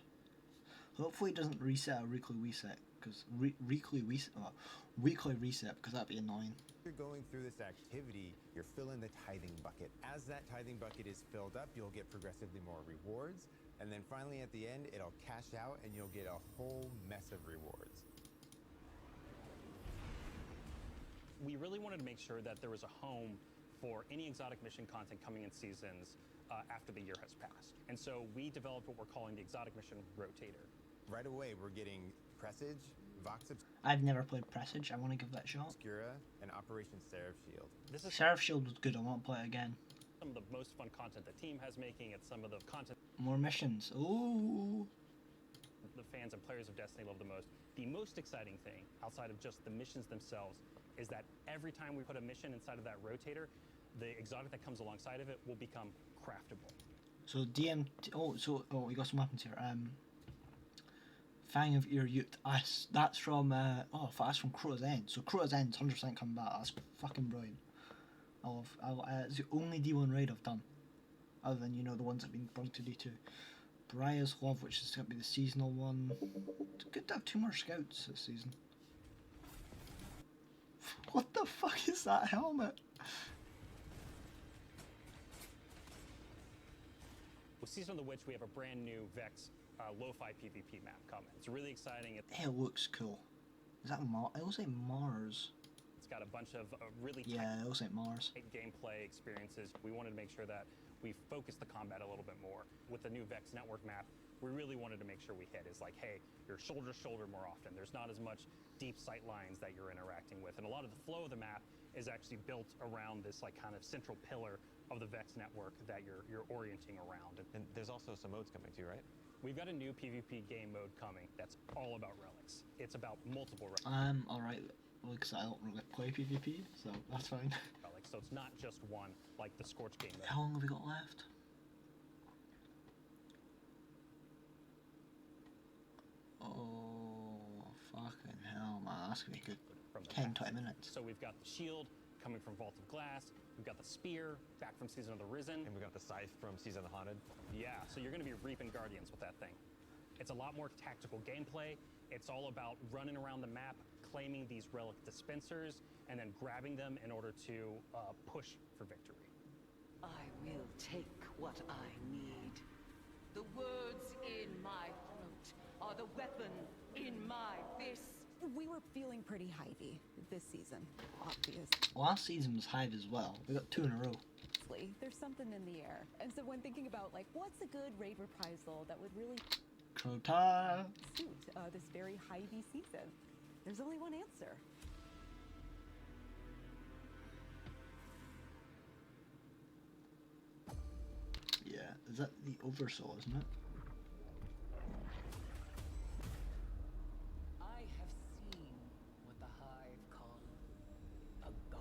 Hopefully it doesn't reset a weekly reset, because weekly reset, because that'd be annoying. You're going through this activity, you're filling the tithing bucket. As that tithing bucket is filled up, you'll get progressively more rewards, and then finally at the end, it'll cash out and you'll get a whole mess of rewards. We really wanted to make sure that there was a home for any exotic mission content coming in seasons after the year has passed. And so we developed what we're calling the Exotic Mission Rotator. Right away, we're getting Presage, Vox I've never played Presage, I want to give that a shot. Obscura, and Operation Seraph Shield. This is Seraph Shield was good, I want to play it again. some of the most fun content the team has making. It's some of the content More missions, ooh. the fans and players of Destiny love the most. The most exciting thing, outside of just the missions themselves, is that every time we put a mission inside of that rotator, the exotic that comes alongside of it will become craftable. So we got some weapons here. Fang of Ur-Yut. That's from that's from Crota's End. So Crota's End's 100% coming back. That's fucking brilliant. It's the only D1 raid I've done, other than the ones that have been bumped to D2. Briar's Love, which is going to be the seasonal one. It's good to have 2 more scouts this season. What the fuck is that helmet? With Season of the Witch, we have a brand new Vex lo-fi PvP map coming. It's really exciting. It looks cool. Is that Mars? It looks like Mars. It's got a bunch of really it looks like Mars. gameplay experiences. We wanted to make sure that we focused the combat a little bit more. With the new Vex network map, we really wanted to make sure we hit is like, hey, you're shoulder to shoulder more often. There's not as much deep sight lines that you're interacting with. And a lot of the flow of the map is actually built around this like kind of central pillar of the Vex network that you're orienting around. And there's also some modes coming too, right? We've got a new PvP game mode coming that's all about relics. It's about multiple relics. Alright, because I don't really play PvP, so that's fine. Relics. So it's not just one, like the Scorch game mode. How long have we got left? Oh, fucking hell, man. That's going to be good. From the 10, past. 20 minutes. So we've got the shield coming from Vault of Glass. We've got the spear back from Season of the Risen. And we got the scythe from Season of the Haunted. Yeah, so you're going to be reaping Guardians with that thing. It's a lot more tactical gameplay. It's all about running around the map, claiming these relic dispensers, and then grabbing them in order to push for victory. I will take what I need. The words in my throat are the weapon in my fist. We were feeling pretty Hivey this season, obvious. Last season was Hive as well. We got 2 in a row. There's something in the air. And so when thinking about like what's a good raid reprisal that would really Crota. suit this very Hivey season, there's only one answer. Is that the Oversoul, isn't it? I have seen what the Hive call a god.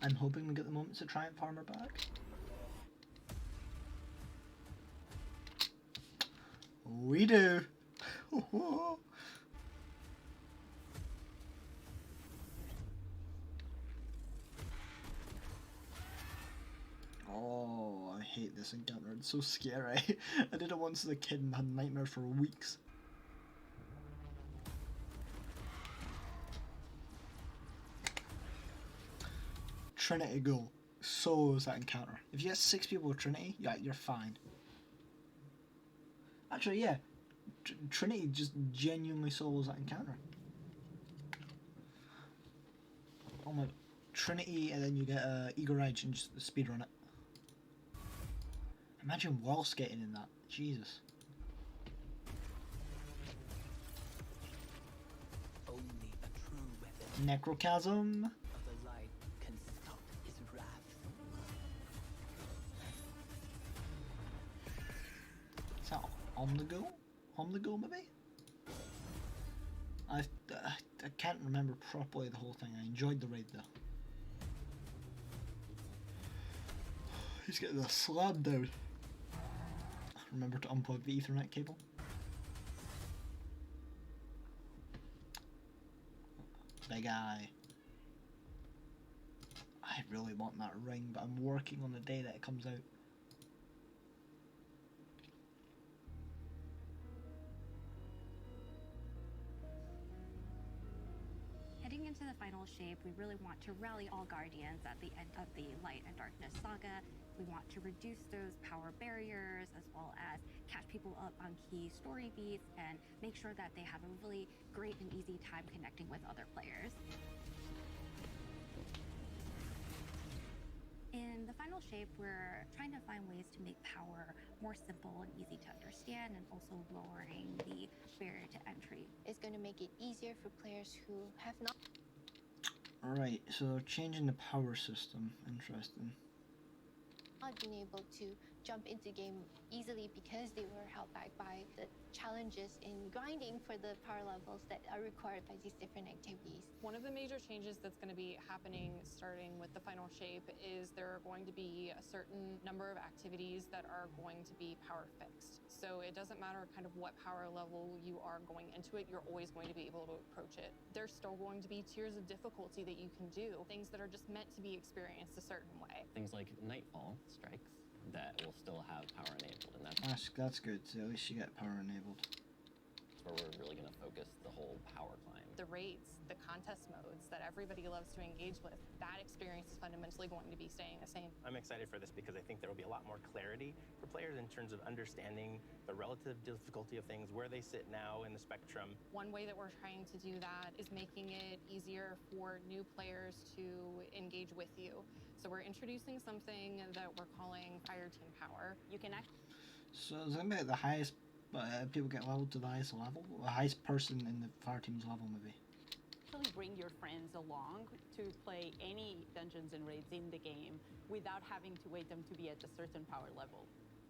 I'm hoping we get the Moments of Triumph armor back. We do. Oh, I hate this encounter. It's so scary. I did it once as a kid and had nightmares for weeks. Trinity goal solos that encounter. If you get 6 people with Trinity, yeah, you're fine. Actually, yeah, Trinity just genuinely solos that encounter. Oh my, Trinity, and then you get Eagle Edge and just speedrun it. Imagine wall skating in that. Jesus. Only a true weapon Necrochasm. of the light can stop his wrath. Is that on the go? On the go, maybe? I can't remember properly the whole thing. I enjoyed the raid though. He's getting a slab down. Remember to unplug the Ethernet cable. Big eye. I really want that ring, but I'm working on the day that it comes out. Heading into the final shape, we really want to rally all Guardians at the end of the Light and Darkness saga. We want to reduce those power barriers as well as catch people up on key story beats and make sure that they have a really great and easy time connecting with other players. In the final shape, we're trying to find ways to make power more simple and easy to understand and also lowering the barrier to entry. It's going to make it easier for players who have not Alright, so changing the power system. Interesting. been able to jump into game easily because they were held back by the challenges in grinding for the power levels that are required by these different activities. One of the major changes that's going to be happening starting with the final shape is there are going to be a certain number of activities that are going to be power fixed. So it doesn't matter kind of what power level you are going into it, you're always going to be able to approach it. There's still going to be tiers of difficulty that you can do, things that are just meant to be experienced a certain way. Things like Nightfall strikes that will still have power enabled, and That's good. So at least you get power enabled. that's where we're really going to focus the whole power climb. The raids, the contest modes that everybody loves to engage with, that experience is fundamentally going to be staying the same. I'm excited for this because I think there will be a lot more clarity for players in terms of understanding the relative difficulty of things, where they sit now in the spectrum. One way that we're trying to do that is making it easier for new players to engage with you. So we're introducing something that we're calling Fire Team Power. You can actually... So is that about the highest people get leveled to the highest level? The highest person in the fire team's level, maybe? Actually bring your friends along to play any dungeons and raids in the game without having to wait them to be at a certain power level.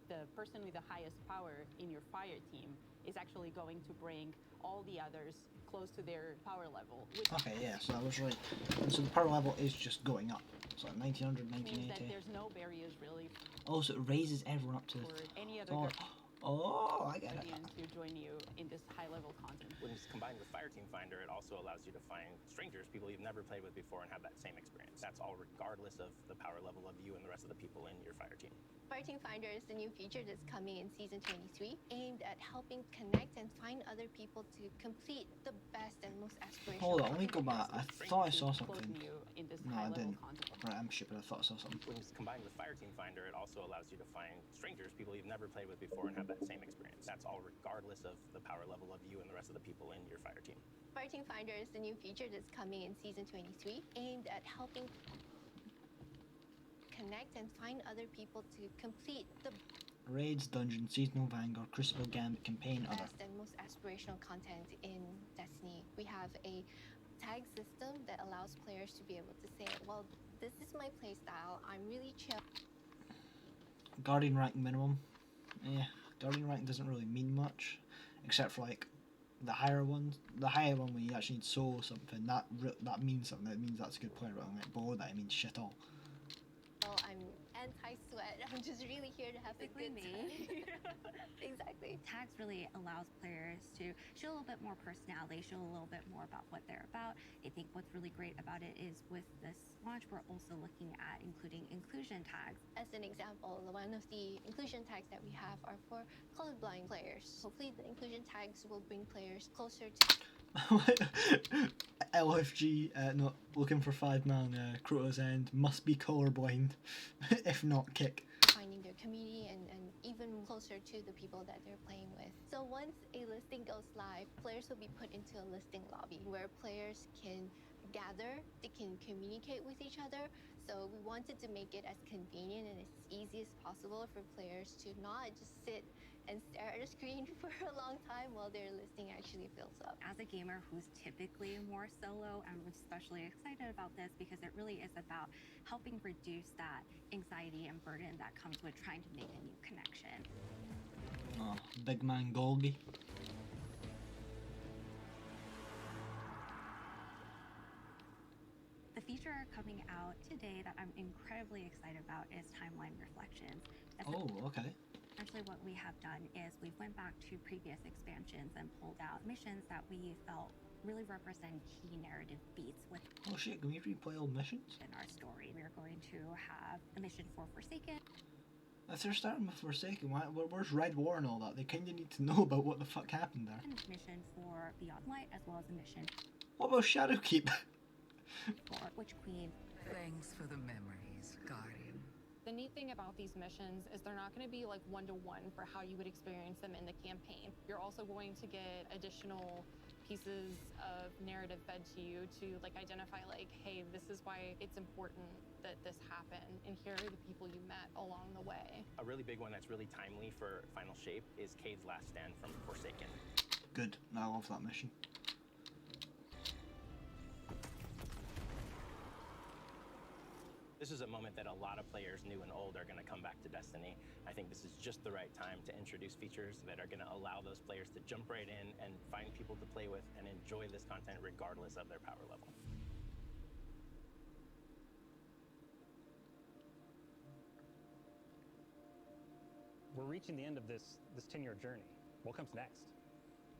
The person with the highest power in your fire team is actually going to bring all the others close to their power level. Okay, yeah, so I was right. And so the power level is just going up. So 1900, Which means that 1980. there's no barriers really Oh, so it raises everyone up to for any other Oh, oh, I get it. Guardian to join you in this high-level content. When it's combined with Fire Team Finder, it also allows you to find strangers, people you've never played with before, and have that same experience. That's all regardless of the power level of you and the rest of the people in your fire team. Fire Team Finder is the new feature that's coming in Season 23, aimed at helping connect and find other people to complete the best and most aspirational. Hold on, let me go back. I thought I saw something. In this No, I high-level didn't. content. Right, I'm stupid. I thought I saw something. When it's combined with Fire Team Finder, it also allows you to find strangers, people you've never played with before, and have that same experience. That's all regardless of the power level of you and the rest of the people in your fire team. Fire Team Finder is the new feature that's coming in Season 23, aimed at helping connect and find other people to complete the Raids, Dungeon, Seasonal Vanguard, Crucible Gambit, Campaign, other. best and most aspirational content in Destiny. We have a tag system that allows players to be able to say, well, this is my playstyle, I'm really chill. Guardian rank minimum. Yeah, Guardian rank doesn't really mean much, except for like the higher ones. The higher one when you actually need soul or something, that means something. That means that's a good player. But like below that, it means shit all. Well, I'm anti-sweat. I'm just really here to have a good time. Exactly. Tags really allows players to show a little bit more personality, show a little bit more about what they're about. I think what's really great about it is with this launch, we're also looking at including inclusion tags. As an example, one of the inclusion tags that we have are for colorblind players. Hopefully the inclusion tags will bring players closer to LFG, not looking for 5-man, Crota's End, must be colorblind, if not kick. finding their community and even closer to the people that they're playing with. So once a listing goes live, players will be put into a listing lobby where players can gather, they can communicate with each other. So we wanted to make it as convenient and as easy as possible for players to not just sit and stare at a screen for a long time while their listing actually fills up. As a gamer who's typically more solo, I'm especially excited about this because it really is about helping reduce that anxiety and burden that comes with trying to make a new connection. Oh, big man Golgi. The feature coming out today that I'm incredibly excited about is Timeline Reflections. Oh, okay. Essentially what we have done is we've went back to previous expansions and pulled out missions that we felt really represent key narrative beats with Oh shit, can we replay old missions? in our story. We're going to have a mission for Forsaken. If they're starting with Forsaken, where's Red War and all that? They kinda need to know about what the fuck happened there. And a mission for Beyond Light, as well as a mission What about Shadowkeep? for Witch Queen. Thanks for the memories, Guardian. The neat thing about these missions is they're not going to be like one-to-one for how you would experience them in the campaign. You're also going to get additional pieces of narrative fed to you to like identify like, hey, this is why it's important that this happened, and here are the people you met along the way. A really big one that's really timely for Final Shape is Cade's Last Stand from Forsaken. Good, I love that mission. This is a moment that a lot of players, new and old, are going to come back to Destiny. I think this is just the right time to introduce features that are going to allow those players to jump right in and find people to play with and enjoy this content regardless of their power level. We're reaching the end of this 10-year journey. What comes next?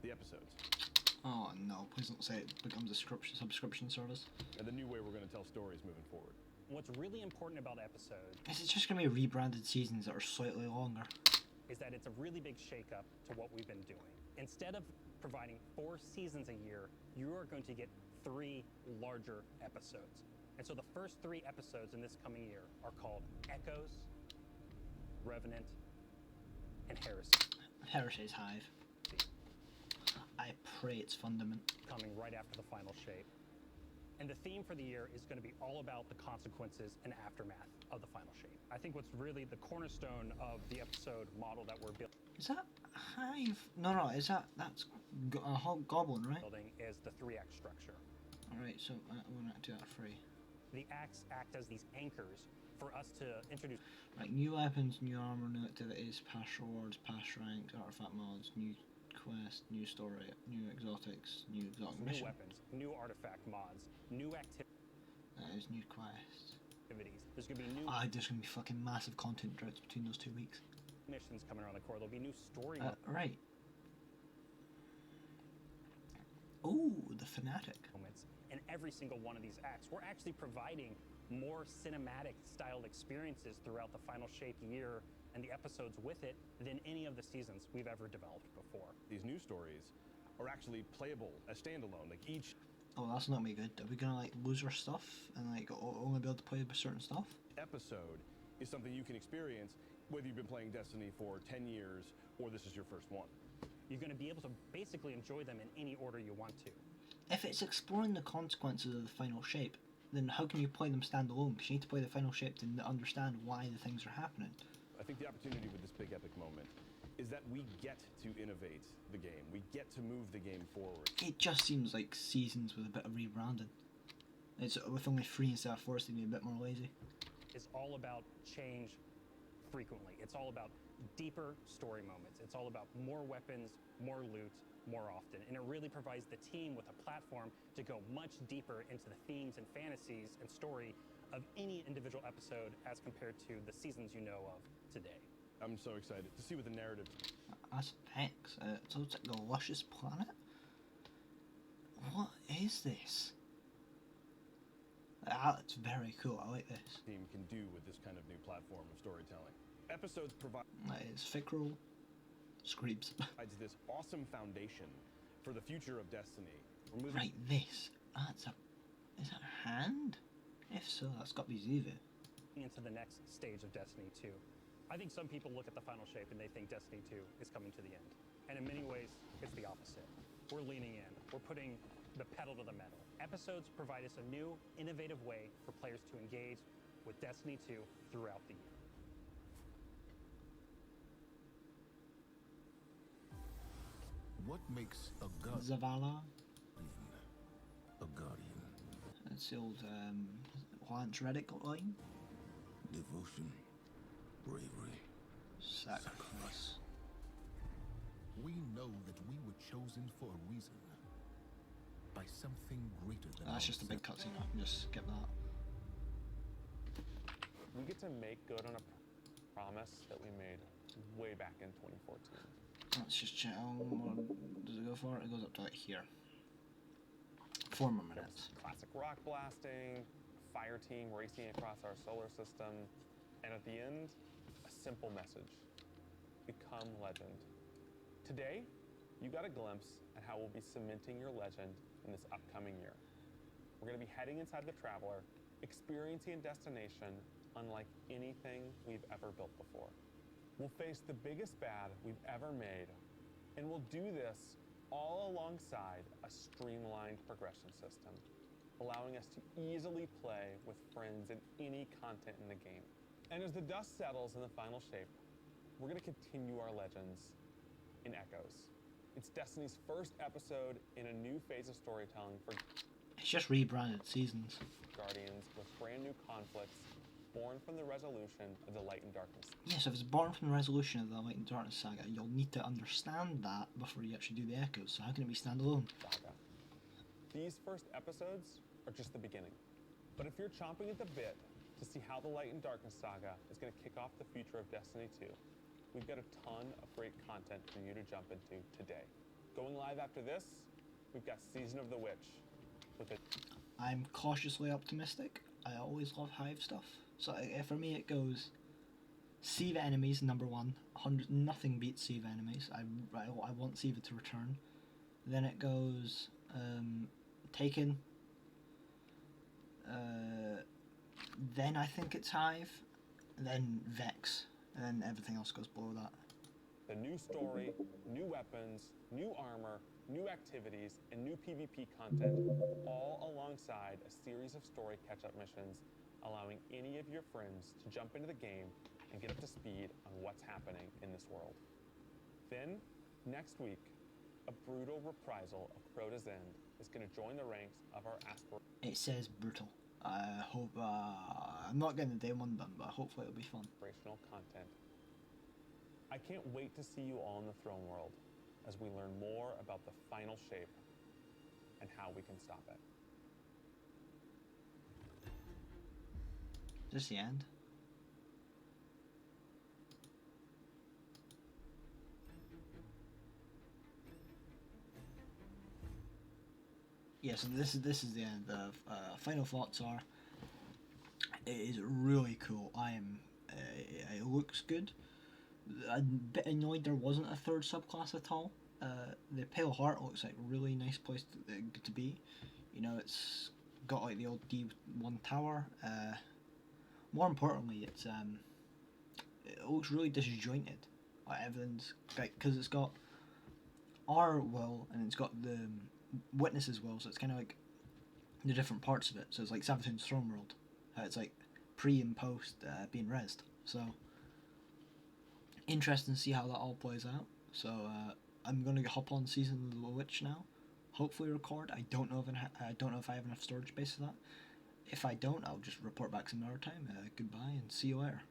The episodes. Oh no, please don't say it becomes a subscription service. And the new way we're going to tell stories moving forward. What's really important about episodes Is it just going to be rebranded seasons that are slightly longer? is that it's a really big shakeup to what we've been doing. Instead of providing 4 seasons a year, you are going to get 3 larger episodes. And so the first 3 episodes in this coming year are called Echoes, Revenant, and Heresy. Heresy's Hive. I pray it's Fundament. Coming right after the final shape. And the theme for the year is going to be all about the consequences and aftermath of the final shape. I think what's really the cornerstone of the episode model that we're building Is that Hive? No, that's Goblin, right? is the 3-act structure. Alright, so we're not do that free. The acts act as these anchors for us to introduce Right, new weapons, new armor, new activities, past rewards, past ranks, artifact mods, new quest, new story, new exotics, new exotic new mission. weapons, new artifact mods, new There's new quests. activities. There's going to be new There's gonna be fucking massive content droughts between those 2 weeks. missions coming around the core. There'll be new story Right. Ooh, the Fanatic. moments in every single one of these acts. We're actually providing more cinematic styled experiences throughout the final shape year and the episodes with it than any of the seasons we've ever developed before. These new stories are actually playable as standalone. Like each Oh, that's not me good. Are we gonna like lose our stuff and like only be able to play with certain stuff? episode is something you can experience whether you've been playing Destiny for 10 years or this is your first one. You're going to be able to basically enjoy them in any order you want to. If it's exploring the consequences of the final shape, then how can you play them standalone? Because you need to play the final shape to understand why the things are happening. I think the opportunity with this big epic moment is that we get to innovate the game. We get to move the game forward. It just seems like seasons with a bit of rebranding. It's with only 3 instead of 4, it's to be a bit more lazy. It's all about change frequently. It's all about deeper story moments. It's all about more weapons, more loot, more often. And it really provides the team with a platform to go much deeper into the themes and fantasies and story of any individual episode as compared to the seasons you know of today. I'm so excited to see what the narrative. That's Vex. So it's like the luscious planet. What is this? That's very cool. I like this. Team can do with this kind of new platform of storytelling. Episodes provide. It's Fickrel. Screams. Provides this awesome foundation for the future of Destiny. Right, this. That's a. Is that a hand? If so, that's got to be Ziva. Into the next stage of Destiny 2. I think some people look at the final shape and they think Destiny 2 is coming to the end. And in many ways, it's the opposite. We're leaning in. We're putting the pedal to the metal. Episodes provide us a new, innovative way for players to engage with Destiny 2 throughout the year. What makes a god Zavala. a guardian? That's the old Lance Reddick line. Devotion, bravery, sacrifice. We know that we were chosen for a reason. By something greater than That's just a big cutscene. I can just skip that. We get to make good on a promise that we made way back in 2014. Let's just check. Does it go for it? It goes up to like here. 4 more minutes. Classic rock blasting, fire team racing across our solar system, and at the end, a simple message. Become legend. Today, you got a glimpse at how we'll be cementing your legend in this upcoming year. We're going to be heading inside the Traveler, experiencing a destination unlike anything we've ever built before. We'll face the biggest bad we've ever made, and we'll do this all alongside a streamlined progression system, allowing us to easily play with friends in any content in the game. And as the dust settles in the final shape, we're going to continue our legends in Echoes. It's Destiny's first episode in a new phase of storytelling for It's just rebranded seasons. Guardians with brand new conflicts born from the resolution of the Light and Darkness. Yes, if it's born from the resolution of the Light and Darkness saga, you'll need to understand that before you actually do the Echoes, so how can it be standalone? Saga. These first episodes are just the beginning. But if you're chomping at the bit to see how the Light and Darkness saga is going to kick off the future of Destiny 2, we've got a ton of great content for you to jump into today. Going live after this, we've got Season of the Witch. With it. I'm cautiously optimistic. I always love Hive stuff. So for me it goes Siva enemies number 1. Nothing beats Siva enemies. I want Siva to return. Then it goes Taken. Then I think it's Hive. Then Vex. And then everything else goes below that. The new story, new weapons, new armor, new activities, and new PvP content, all alongside a series of story catch-up missions, allowing any of your friends to jump into the game and get up to speed on what's happening in this world. Then, next week, a brutal reprisal of Crota's End is going to join the ranks of our It says brutal. I hope, I'm not getting the day one done, but hopefully it'll be fun. Aspirational content. I can't wait to see you all in the Throne World as we learn more about the final shape and how we can stop it. Is this the end? Yes, this is the end. The final thoughts are: it is really cool. It looks good. I'm a bit annoyed there wasn't a third subclass at all. The Pale Heart looks like a really nice place to be. You know, it's got like the old D1 tower. More importantly, it looks really disjointed. Like everything's like, because it's got our will and it's got the Witness's will, so it's kind of like the different parts of it. So it's like Savathun's Throne World, how it's like pre and post being rezzed. So interesting to see how that all plays out. So I'm gonna hop on Season of the Witch now. Hopefully record. I don't know if I have enough storage space for that. If I don't, I'll just report back some other time. Goodbye and see you later.